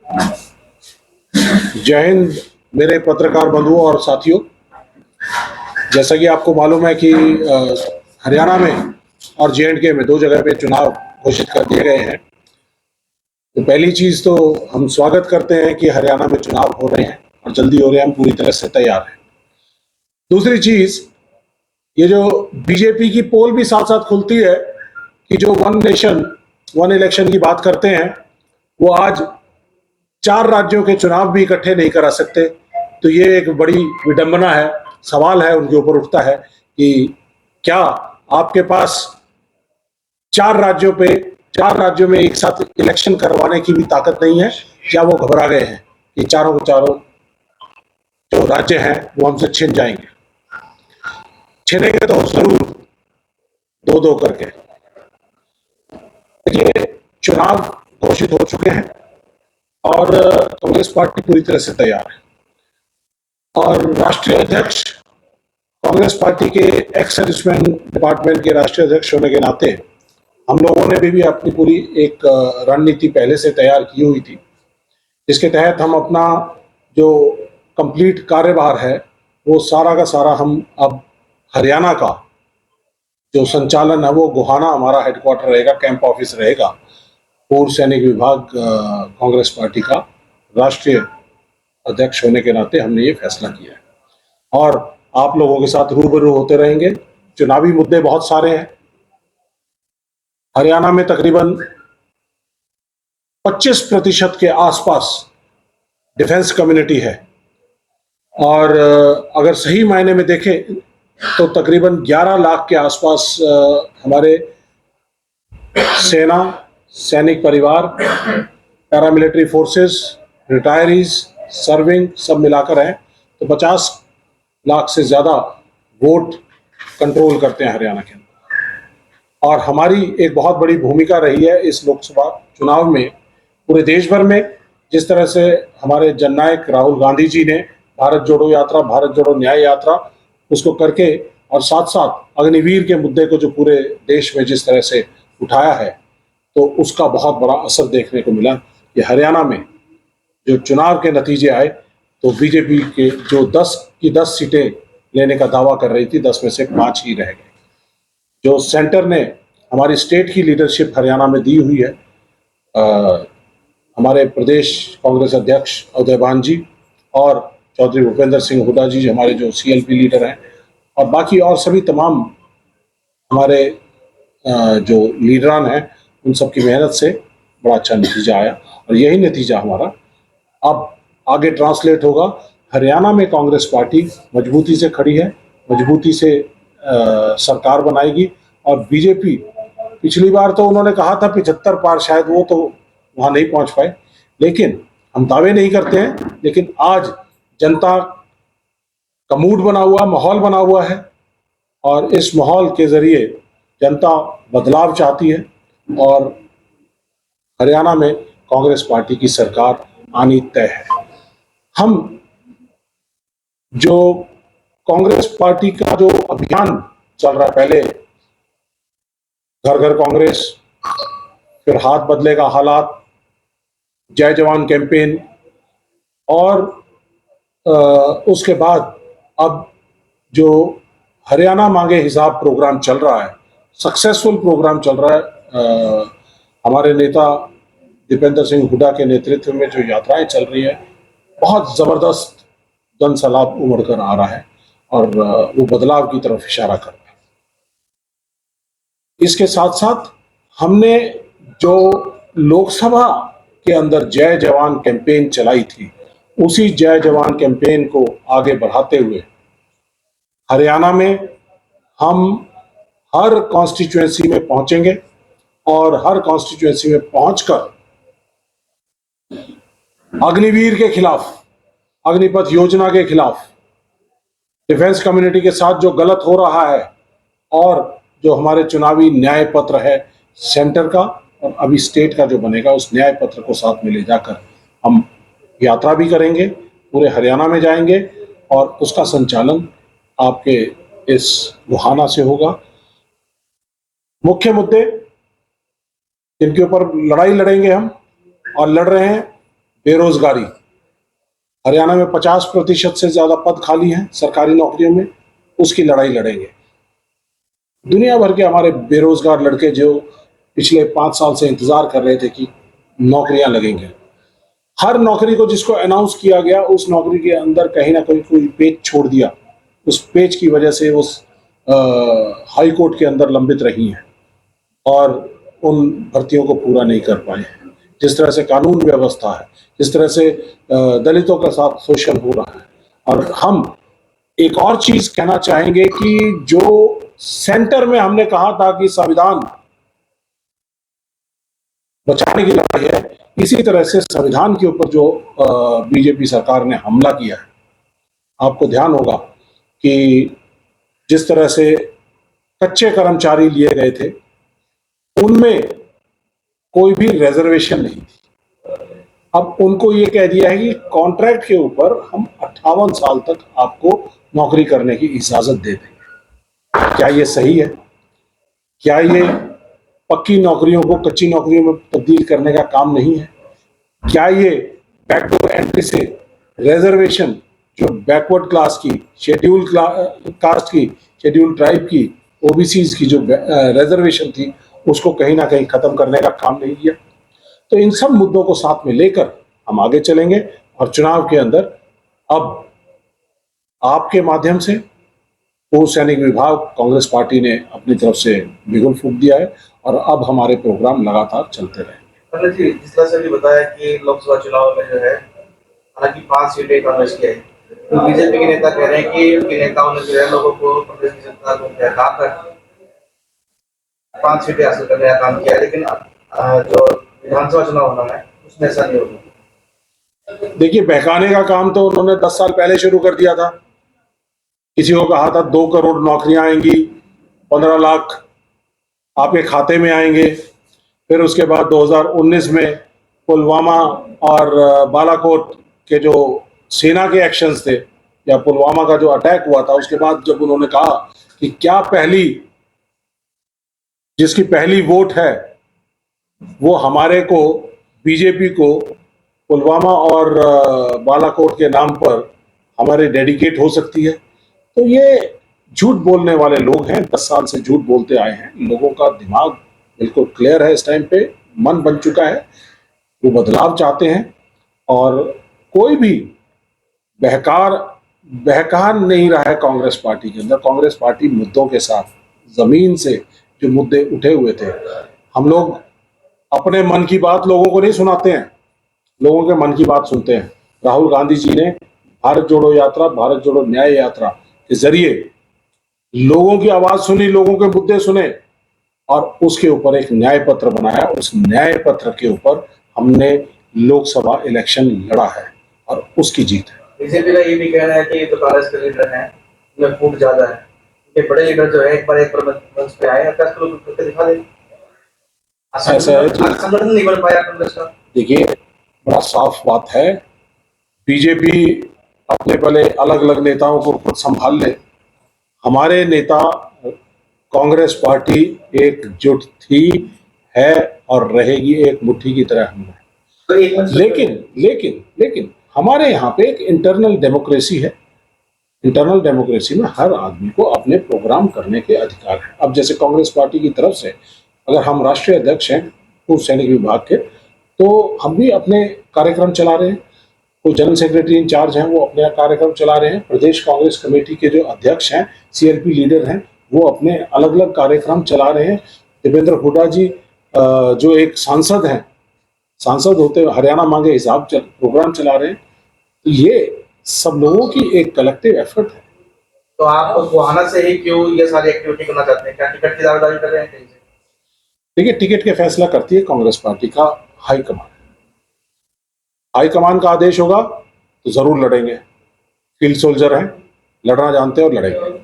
जय हिंद मेरे पत्रकार बंधुओं और साथियों। जैसा कि आपको मालूम है कि हरियाणा में और जे.एंड.के में दो जगह पे चुनाव घोषित कर दिए गए हैं। तो पहली चीज तो हम स्वागत करते हैं कि हरियाणा में चुनाव हो रहे हैं और जल्दी हो रहे हैं, हम पूरी तरह से तैयार हैं। दूसरी चीज, ये जो बीजेपी की पोल भी साथ साथ खुलती है कि जो वन नेशन वन इलेक्शन की बात करते हैं, वो आज 4 राज्यों के चुनाव भी इकट्ठे नहीं करा सकते। तो ये एक बड़ी विडंबना है। सवाल है उनके ऊपर उठता है कि क्या आपके पास 4 राज्यों में एक साथ इलेक्शन करवाने की भी ताकत नहीं है? क्या वो घबरा गए हैं कि चारों के चारों जो राज्य हैं वो हमसे छिन जाएंगे? छिनेंगे तो जरूर, दो दो करके। देखिए, चुनाव घोषित हो चुके हैं और कांग्रेस पार्टी पूरी तरह से तैयार है। और राष्ट्रीय अध्यक्ष, कांग्रेस पार्टी के एक्स सर्विसमैन डिपार्टमेंट के राष्ट्रीय अध्यक्ष होने के नाते हम लोगों ने भी अपनी पूरी एक रणनीति पहले से तैयार की हुई थी, जिसके तहत हम अपना जो कंप्लीट कार्यभार है वो सारा का सारा हम अब हरियाणा का जो संचालन है वो गोहाना हमारा हेडक्वार्टर रहेगा, कैंप ऑफिस रहेगा। पूर्व सैनिक विभाग कांग्रेस पार्टी का राष्ट्रीय अध्यक्ष होने के नाते हमने ये फैसला किया है और आप लोगों के साथ रूबरू होते रहेंगे। चुनावी मुद्दे बहुत सारे हैं। हरियाणा में तकरीबन 25% के आसपास डिफेंस कम्युनिटी है और अगर सही मायने में देखें तो तकरीबन 11 लाख के आसपास हमारे सेना, सैनिक परिवार, पैरामिलिट्री फोर्सेस, रिटायरीज, सर्विंग सब मिलाकर हैं। तो 50 लाख से ज़्यादा वोट कंट्रोल करते हैं हरियाणा के अंदर। और हमारी एक बहुत बड़ी भूमिका रही है इस लोकसभा चुनाव में पूरे देश भर में। जिस तरह से हमारे जननायक राहुल गांधी जी ने भारत जोड़ो यात्रा, भारत जोड़ो न्याय यात्रा उसको करके और साथ साथ अग्निवीर के मुद्दे को जो पूरे देश में जिस तरह से उठाया है, तो उसका बहुत बड़ा असर देखने को मिला कि हरियाणा में जो चुनाव के नतीजे आए तो बीजेपी के जो 10 की 10 सीटें लेने का दावा कर रही थी, 10 में से 5 ही रह गए। जो सेंटर ने हमारी स्टेट की लीडरशिप हरियाणा में दी हुई है, हमारे प्रदेश कांग्रेस अध्यक्ष उदयभान जी और चौधरी भूपेंद्र सिंह हुड्डा जी हमारे जो सीएलपी लीडर हैं, और बाकी और सभी तमाम हमारे जो लीडरान हैं, उन सब की मेहनत से बड़ा अच्छा नतीजा आया। और यही नतीजा हमारा अब आगे ट्रांसलेट होगा। हरियाणा में कांग्रेस पार्टी मजबूती से खड़ी है, मजबूती से सरकार बनाएगी। और बीजेपी, पिछली बार तो उन्होंने कहा था 75 पार, शायद वो तो वहां नहीं पहुंच पाए, लेकिन हम दावे नहीं करते हैं। लेकिन आज जनता का मूड बना हुआ, माहौल बना हुआ है और इस माहौल के जरिए जनता बदलाव चाहती है और हरियाणा में कांग्रेस पार्टी की सरकार आनी तय है। हम जो कांग्रेस पार्टी का जो अभियान चल रहा है, पहले घर घर कांग्रेस, फिर हाथ बदलेगा हालात, जय जवान कैंपेन, और उसके बाद अब जो हरियाणा मांगे हिसाब प्रोग्राम चल रहा है, सक्सेसफुल प्रोग्राम चल रहा है। हमारे नेता दीपेंद्र सिंह हुड्डा के नेतृत्व में जो यात्राएं चल रही है, बहुत जबरदस्त जन सैलाब उमड़ कर आ रहा है और वो बदलाव की तरफ इशारा कर रहा है। इसके साथ साथ हमने जो लोकसभा के अंदर जय जवान कैंपेन चलाई थी, उसी जय जवान कैंपेन को आगे बढ़ाते हुए हरियाणा में हम हर कॉन्स्टिट्यूएंसी में पहुंचेंगे और हर कॉन्स्टिट्यूएंसी में पहुंचकर अग्निवीर के खिलाफ, अग्निपथ योजना के खिलाफ, डिफेंस कम्युनिटी के साथ जो गलत हो रहा है, और जो हमारे चुनावी न्याय पत्र है सेंटर का और अभी स्टेट का जो बनेगा, उस न्याय पत्र को साथ में ले जाकर हम यात्रा भी करेंगे, पूरे हरियाणा में जाएंगे और उसका संचालन आपके इस गोहाना से होगा। मुख्य मुद्दे जिनके ऊपर लड़ाई लड़ेंगे हम और लड़ रहे हैं, बेरोजगारी, हरियाणा में 50% से ज्यादा पद खाली हैं सरकारी नौकरियों में, उसकी लड़ाई लड़ेंगे। दुनिया भर के हमारे बेरोजगार लड़के जो पिछले 5 साल से इंतजार कर रहे थे कि नौकरियां लगेंगे, हर नौकरी को जिसको अनाउंस किया गया उस नौकरी के अंदर कहीं ना कहीं कोई पेच छोड़ दिया। उस पेच की वजह से उस हाई कोर्ट के अंदर लंबित रही हैं और उन भर्तियों को पूरा नहीं कर पाए हैं। जिस तरह से कानून व्यवस्था है, जिस तरह से दलितों के साथ शोषण हो रहा है। और हम एक और चीज कहना चाहेंगे कि जो सेंटर में हमने कहा था कि संविधान बचाने की लड़ाई है, इसी तरह से संविधान के ऊपर जो बीजेपी सरकार ने हमला किया है, आपको ध्यान होगा कि जिस तरह से कच्चे कर्मचारी लिए गए थे उनमें कोई भी रिजर्वेशन नहीं थी। अब उनको ये कह दिया है कि कॉन्ट्रैक्ट के ऊपर हम 58 साल तक आपको नौकरी करने की इजाजत दे देंगे। क्या ये सही है? क्या ये पक्की नौकरियों को कच्ची नौकरियों में तब्दील करने का काम नहीं है? क्या ये बैकडोर एंट्री से रिजर्वेशन जो बैकवर्ड क्लास की, शेड्यूल कास्ट की, शेड्यूल ट्राइब की, ओबीसीज की जो रिजर्वेशन थी उसको कहीं ना कहीं खत्म करने का काम नहीं किया? तो इन सब मुद्दों को साथ में लेकर हम आगे चलेंगे और चुनाव के अंदर अब आपके माध्यम से पूर्व सैनिक विभाग कांग्रेस पार्टी ने अपनी तरफ से बिगुल फूंक दिया है और अब हमारे प्रोग्राम लगातार चलते रहेंगे। जी, जिस तरह से भी बताया कि लोकसभा चुनाव में जो है हालांकि 5 सीटें कांग्रेस की आई, तो बीजेपी के नेता कह रहे हैं कि उनके नेताओं ने जो है लोगों को प्रदेश की जनता को बहका कर 5 सीटें हासिल करने का काम किया, लेकिन जो विधानसभा चुनाव होना है उसमें ऐसा नहीं होगा। देखिए, बहकाने का काम तो उन्होंने 10 साल पहले शुरू कर दिया था। किसी को कहा था 2 करोड़ नौकरियां आएंगी, 15 लाख आपके खाते में आएंगे। फिर उसके बाद 2019 में पुलवामा और बालाकोट के जो सेना के एक्शंस थे या पुलवामा का जो अटैक हुआ था, उसके बाद जब उन्होंने कहा कि क्या जिसकी पहली वोट है वो हमारे को, बीजेपी को पुलवामा और बालाकोट के नाम पर हमारे डेडिकेट हो सकती है, तो ये झूठ बोलने वाले लोग हैं। 10 साल से झूठ बोलते आए हैं। लोगों का दिमाग बिल्कुल क्लियर है, इस टाइम पे मन बन चुका है, वो बदलाव चाहते हैं और कोई भी बहका नहीं रहा है कांग्रेस पार्टी के अंदर। कांग्रेस पार्टी मुद्दों के साथ, जमीन से जो मुद्दे उठे हुए थे, हम लोग अपने मन की बात लोगों को नहीं सुनाते हैं, लोगों के मन की बात सुनते हैं। राहुल गांधी जी ने भारत जोड़ो यात्रा, भारत जोड़ो न्याय यात्रा के जरिए लोगों की आवाज सुनी, लोगों के मुद्दे सुने और उसके ऊपर एक न्याय पत्र बनाया। उस न्याय पत्र के ऊपर हमने लोकसभा इलेक्शन लड़ा है और उसकी जीत है। बीजेपी का ये भी कहना है कि जो कांग्रेस के लीडर हैं उनमें फूट ज्यादा है, ये बड़े लीडर जो है एक बार मंच पे आए और करके दिखा दे। ऐसा है, संगठन नहीं बन पाया कांग्रेस का। देखिए, बड़ा साफ बात है, बीजेपी अपने पहले अलग अलग नेताओं को खुद संभाल ले। हमारे नेता, कांग्रेस पार्टी एकजुट थी, है और रहेगी एक मुट्ठी की तरह हम। लेकिन हमारे यहाँ पे एक इंटरनल डेमोक्रेसी है। इंटरनल डेमोक्रेसी में हर आदमी को अपने प्रोग्राम करने के अधिकार है। अब जैसे कांग्रेस पार्टी की तरफ से अगर हम राष्ट्रीय अध्यक्ष हैं पूर्व सैनिक विभाग के, तो हम भी अपने कार्यक्रम चला रहे हैं। कोई जनरल सेक्रेटरी इंचार्ज हैं, वो अपने कार्यक्रम चला रहे हैं। प्रदेश कांग्रेस कमेटी के जो अध्यक्ष हैं, सीएलपी लीडर हैं, वो अपने अलग अलग कार्यक्रम चला रहे हैं। देवेंद्र हुड्डा जी जो एक सांसद हैं, सांसद होते हुए हरियाणा मांगे हिसाब प्रोग्राम चला रहे हैं। तो ये सब लोगों की एक कलेक्टिव एफर्ट है। तो आप गोहाना से ही क्यों ये सारी एक्टिविटी करना चाहते हैं? क्या टिकट की दावेदारी कर रहे हैं कहीं से? देखिए, टिकट का फैसला करती है कांग्रेस पार्टी का हाईकमान। हाईकमान का आदेश होगा तो जरूर लड़ेंगे। फील्ड सोल्जर हैं, लड़ना जानते हैं और लड़ेंगे।